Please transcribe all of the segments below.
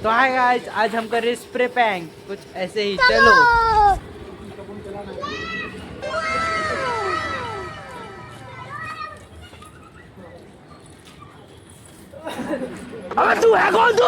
तो hi guys, आज हम कर रहे स्प्रे पैंक कुछ ऐसे ही। चलो अबे तू है कौन तू?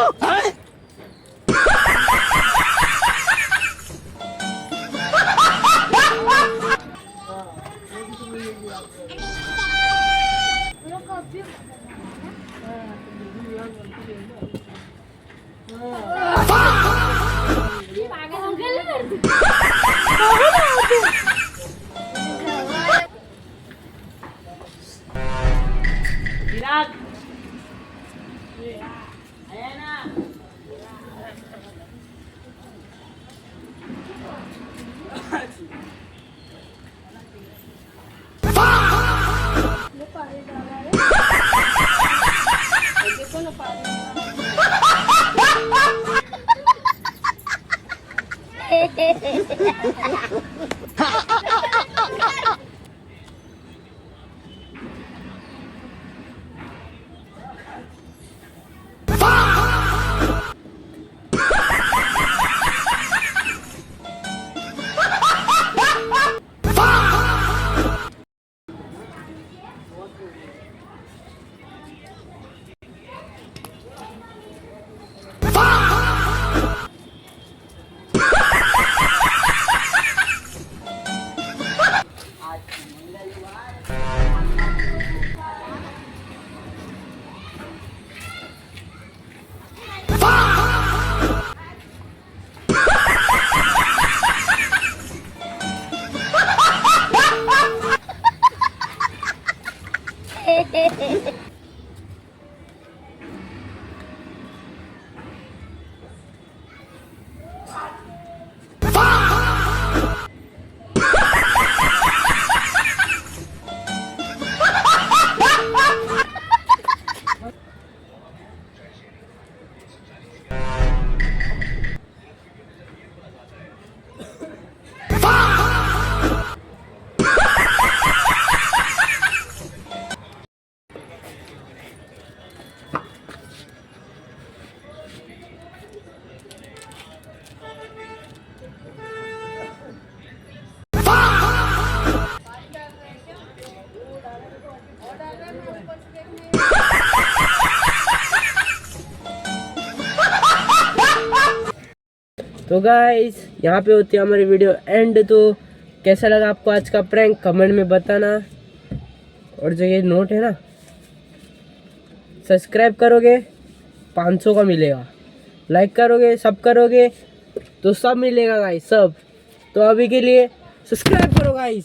तो गाइस, यहाँ पे होती है हमारी वीडियो एंड। तो कैसा लगा आपको आज का प्रैंक कमेंट में बताना। और जो ये नोट है ना, सब्सक्राइब करोगे 500 का मिलेगा, लाइक करोगे, सब करोगे तो सब मिलेगा गाइस, सब। तो अभी के लिए सब्सक्राइब करो गाइस।